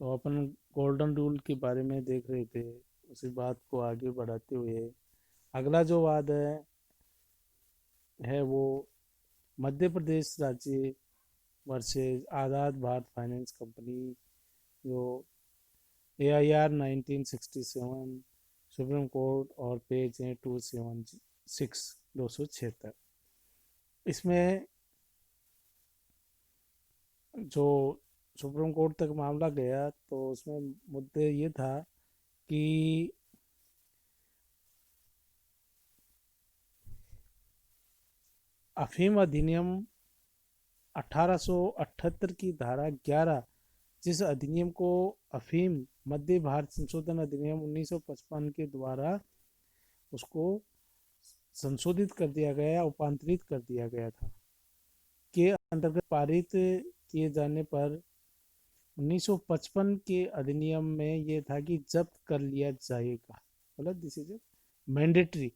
तो अपन golden rule के बारे में देख रहे थे। उसी बात को आगे बढ़ाते हुए अगला जो वाद है वो मध्य प्रदेश राज्य वर्सेस आज़ाद भारत फाइनेंस कंपनी, जो AIR 1967, सुप्रीम कोर्ट और पेज है 276, 276। इसमें जो सुप्रीम कोर्ट तक मामला गया तो उसमें मुद्दे ये था कि अफीम अधिनियम 1878 की धारा 11, जिस अधिनियम को अफीम मध्य भारत संशोधन अधिनियम 1955 के द्वारा उसको संशोधित कर दिया गया, उपांतरित कर दिया गया था, के अंतर्गत पारित किए जाने पर 1955 के अधिनियम में ये था कि जब्त कर लिया जाएगा। मतलब दिस इज मैंडेटरी।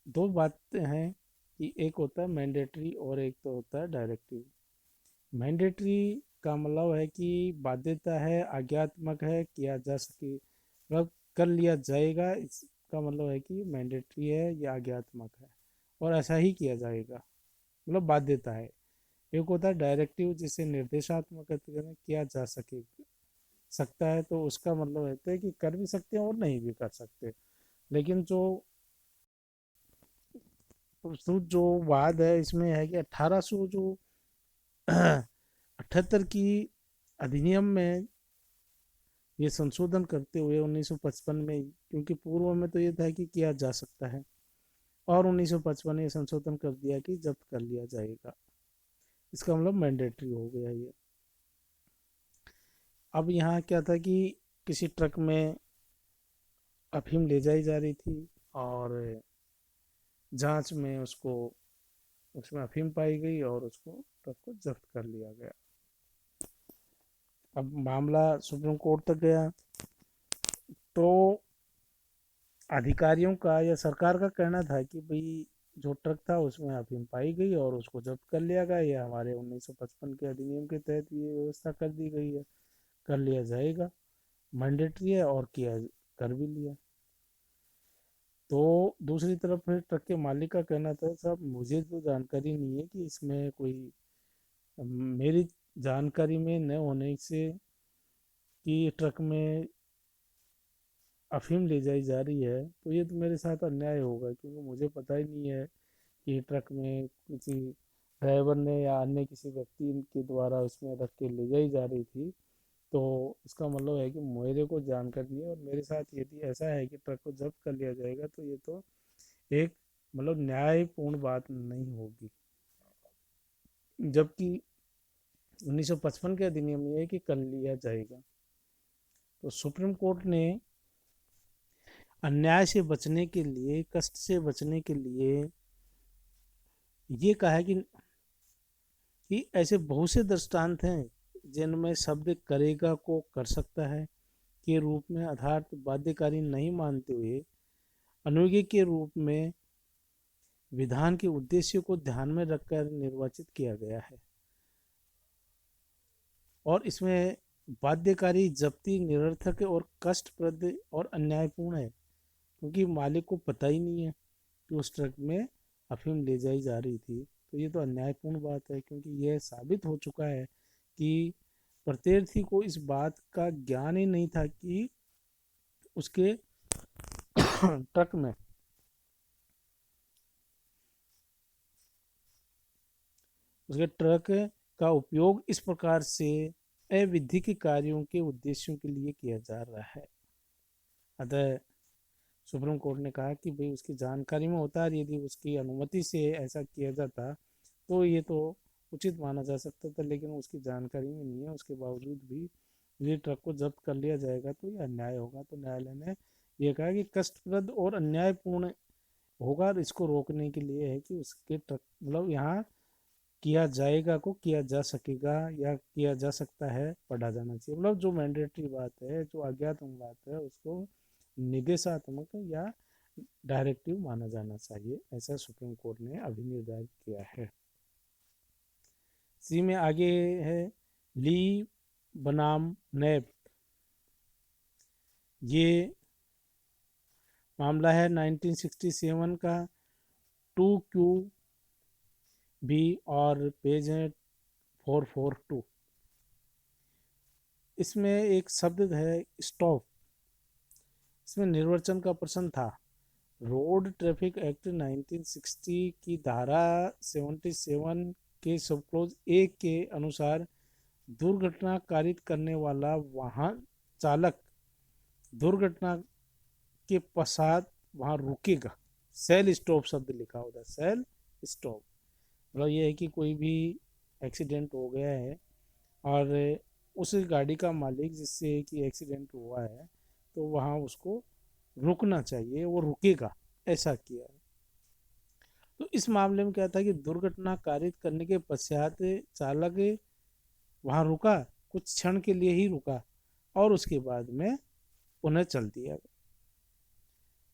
दो बातें हैं कि एक होता है मैंडेटरी और एक तो होता है डायरेक्टिव। मैंडेटरी का मतलब है कि बाध्यता है, आज्ञात्मक है, किया जा सके, मतलब कर लिया जाएगा। इसका मतलब है कि मैंडेटरी है या आज्ञात्मक है और ऐसा ही किया जाएगा, मतलब बाध्यता है। एक होता है डायरेक्टिव, जिसे निर्देशात्मक किया जा सके सकता है, तो उसका मतलब होता है कि कर भी सकते हैं और नहीं भी कर सकते। लेकिन जो प्रस्तुत जो वाद है इसमें है कि 1800 जो 78 की अधिनियम में ये संशोधन करते हुए 1955 में, क्योंकि पूर्व में तो ये था कि किया जा सकता है, और 1955 में ये संशोधन कर दिया कि जब्त कर लिया जाएगा। इसका मतलब मैंडेटरी हो गया ये। अब यहाँ क्या था कि किसी ट्रक में अफीम ले जाई जा रही थी और जांच में उसको उसमें अफीम पाई गई और उसको ट्रक को जब्त कर लिया गया। अब मामला सुप्रीम कोर्ट तक गया तो अधिकारियों का या सरकार का कहना था कि भाई जो ट्रक था उसमें अफीम पाई गई और उसको जब्त कर लिया गया, ये हमारे 1955 के अधिनियम के तहत ये व्यवस्था कर दी गई है, कर लिया जाएगा, मैंडेटरी है, और किया, कर भी लिया। तो दूसरी तरफ फिर ट्रक के मालिक का कहना था, साहब मुझे तो जानकारी नहीं है कि इसमें कोई, मेरी जानकारी में न होने से कि ट्रक में अफीम ले जाई जा रही है, तो ये तो मेरे साथ अन्याय होगा, क्योंकि मुझे पता ही नहीं है कि ट्रक में किसी ड्राइवर ने या अन्य किसी व्यक्ति के द्वारा उसमें रख के ले जाई जा रही थी। तो इसका मतलब है कि मेरे को जानकारी नहीं है, और मेरे साथ यदि ऐसा है कि ट्रक को जब्त कर लिया जाएगा तो ये तो एक, मतलब न्यायपूर्ण बात नहीं होगी। जबकि 1955 के अधिनियम में है कि कर लिया जाएगा। तो सुप्रीम कोर्ट ने अन्याय से बचने के लिए, कष्ट से बचने के लिए ये कहा है कि ऐसे बहुत से दृष्टांत हैं जिनमें शब्द करेगा को कर सकता है के रूप में अर्थात बाध्यकारी नहीं मानते हुए अनुज्ञा के रूप में विधान के उद्देश्य को ध्यान में रखकर निर्वाचित किया गया है। और इसमें बाध्यकारी जब्ती निरर्थक और कष्टप्रद और अन्यायपूर्ण है, क्योंकि मालिक को पता ही नहीं है कि उस ट्रक में अफीम ले जाई जा रही थी। तो ये तो अन्यायपूर्ण बात है, क्योंकि यह साबित हो चुका है कि प्रत्यार्थी को इस बात का ज्ञान ही नहीं था कि उसके ट्रक में उसके ट्रक का उपयोग इस प्रकार से अविधिक कार्यों के उद्देश्यों के लिए किया जा रहा है। अतः सुप्रीम कोर्ट ने कहा कि भाई उसकी जानकारी में होता है, यदि उसकी अनुमति से ऐसा किया जाता तो ये तो उचित माना जा सकता था, लेकिन उसकी जानकारी में नहीं है, उसके बावजूद भी ये ट्रक को जब्त कर लिया जाएगा तो ये अन्याय होगा। तो न्यायालय ने यह कहा कि कष्टप्रद और अन्यायपूर्ण होगा, और इसको रोकने के लिए है कि उसके ट्रक, मतलब यहाँ किया जाएगा को किया जा सकेगा या किया जा सकता है पढ़ा जाना चाहिए। मतलब जो मैंडेटरी बात है, जो अज्ञातम बात है, उसको निर्देशात्मक या डायरेक्टिव माना जाना चाहिए, ऐसा सुप्रीम कोर्ट ने अभी निर्धारित किया है। सी में आगे है ली बनाम नैप, ये मामला है 1967 का, 2QB, और पेज है 442। इसमें एक शब्द है स्टॉप। इसमें निर्वचन का प्रश्न था। रोड ट्रैफिक एक्ट 1960 की धारा 77 के सब क्लोज ए के अनुसार दुर्घटना कारित करने वाला वाहन चालक दुर्घटना के पश्चात वहां रुकेगा। सेल स्टॉप शब्द लिखा होता है, सेल स्टॉप। मतलब ये है कि कोई भी एक्सीडेंट हो गया है और उस गाड़ी का मालिक जिससे कि एक्सीडेंट हुआ है, तो वहाँ उसको रुकना चाहिए, वो रुकेगा, ऐसा किया है। तो इस मामले में क्या था कि दुर्घटना कारित करने के पश्चात चालक वहाँ रुका, कुछ क्षण के लिए ही रुका, और उसके बाद में उन्हें चल दिया।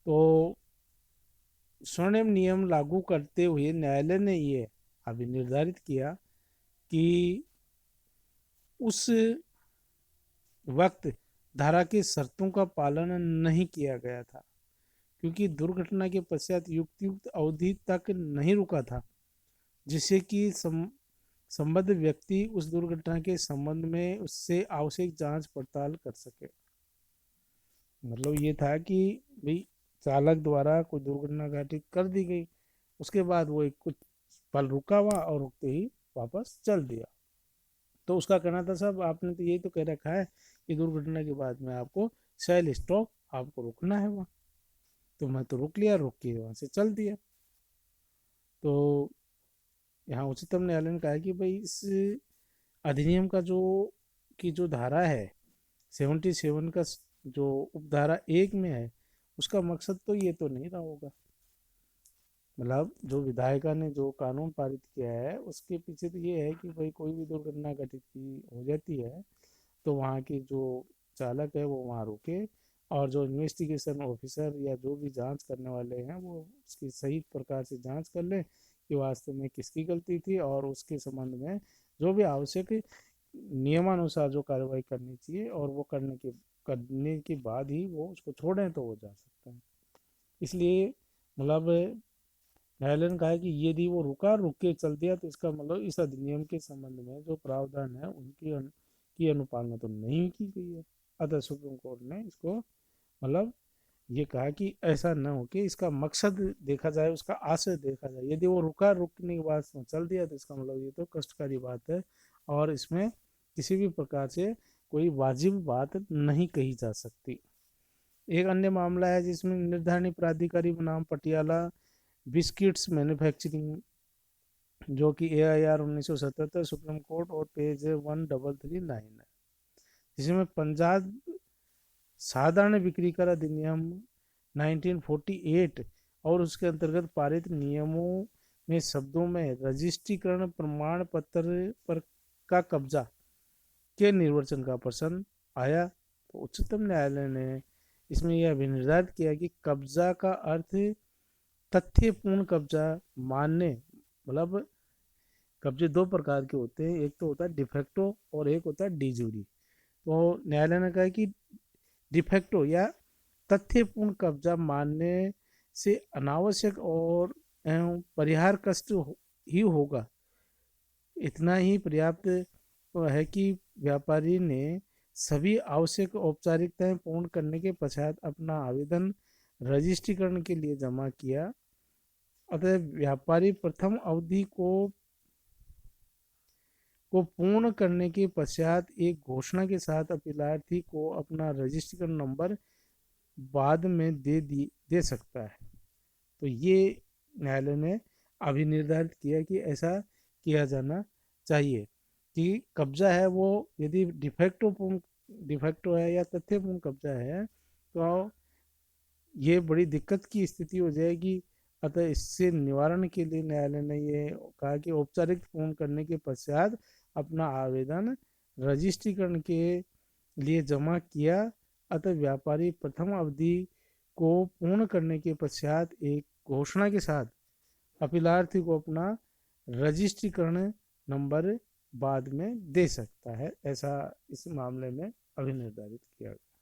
तो स्वर्णिम नियम लागू करते हुए न्यायालय ने ये अभी निर्धारित किया कि उस वक्त धारा की शर्तों का पालन नहीं किया गया था, क्योंकि दुर्घटना के पश्चात युक्त अवधि तक नहीं रुका था, जिससे कि संबद्ध व्यक्ति उस दुर्घटना के संबंध में उससे आवश्यक जांच पड़ताल कर सके। मतलब ये था कि भाई चालक द्वारा कोई दुर्घटना घटित कर दी गई, उसके बाद वो एक कुछ पल रुका हुआ और रुकते ही वापस चल दिया। तो उसका कहना था, साहब आपने तो यही तो कह रखा है कि दुर्घटना के बाद में आपको सेल स्टॉप, आपको रुकना है वहाँ। तो मैं तो रुक लिया, रुक के वहाँ से चल दिया। तो यहाँ उच्चतम न्यायालय ने कहा कि भाई इस अधिनियम का जो धारा है 77 का, जो उपधारा 1 में है, उसका मकसद तो ये तो नहीं रहा होगा। मतलब जो विधायिका ने जो कानून पारित किया है उसके पीछे तो ये है कि भाई कोई भी दुर्घटना घटित हो जाती है तो वहाँ के जो चालक है वो वहाँ रुके, और जो इन्वेस्टिगेशन ऑफिसर या जो भी जांच करने वाले हैं वो उसकी सही प्रकार से जांच कर लें कि वास्तव में किसकी गलती थी, और उसके संबंध में जो भी आवश्यक नियमानुसार जो कार्रवाई करनी चाहिए, और वो करने के बाद ही वो उसको छोड़ें तो वो जा सकता है। इसलिए मतलब न्यायालय ने कहा है कि यदि वो रुक के चल दिया तो इसका मतलब इस अधिनियम के संबंध में जो प्रावधान है की अनुपालना तो नहीं की गई है। अतः सुप्रीम कोर्ट ने इसको मतलब ये कहा कि ऐसा न हो कि इसका मकसद देखा जाए, उसका आशय देखा जाए। यदि वो रुकने के बाद चल दिया तो इसका मतलब ये तो कष्टकारी बात है, और इसमें किसी भी प्रकार से कोई वाजिब बात नहीं कही जा सकती। एक अन्य मामला है जिसमें निर्धारित प्राधिकारी बनाम पटियाला बिस्किट्स मैन्युफैक्चरिंग, जो कि AIR 1977, सुप्रीम कोर्ट, और पेज 1339 है, जिसमें पंजाब साधारण बिक्री कर अधिनियम 1948 और उसके अंतर्गत पारित नियमों में शब्दों में रजिस्ट्रीकरण प्रमाण पत्र पर का कब्जा के निर्वचन का प्रश्न आया। तो उच्चतम न्यायालय ने इसमें यह भी निर्धारित किया कि कब्जा का अर्थ तथ्यपूर्ण कब्जा मानने, मतलब कब्जे दो प्रकार के होते हैं, एक तो होता है डिफेक्टो और एक होता है डिजूरी। तो न्यायालय ने कहा कि डिफेक्टो या तथ्यपूर्ण कब्जा मानने से अनावश्यक और एवं परिहार कष्ट ही होगा। इतना ही पर्याप्त है कि व्यापारी ने सभी आवश्यक औपचारिकताएं पूर्ण करने के पश्चात अपना आवेदन रजिस्ट्रीकरण के लिए जमा किया। अतः व्यापारी प्रथम अवधि को पूर्ण करने के पश्चात एक घोषणा के साथ अपीलार्थी को अपना रजिस्ट्रेशन नंबर बाद में दे सकता है। तो ये न्यायालय ने अभी निर्धारित किया कि ऐसा किया जाना चाहिए कि कब्जा है वो यदि डिफेक्टो है या तथ्यपूर्ण कब्जा है तो ये बड़ी दिक्कत की स्थिति हो जाएगी। अतः इससे निवारण के लिए न्यायालय ने ये कहा कि औपचारिक पूर्ण करने के पश्चात अपना आवेदन रजिस्ट्रीकरण के लिए जमा किया। अतः व्यापारी प्रथम अवधि को पूर्ण करने के पश्चात एक घोषणा के साथ अपीलार्थी को अपना रजिस्ट्रीकरण नंबर बाद में दे सकता है, ऐसा इस मामले में अभी निर्धारित किया गया।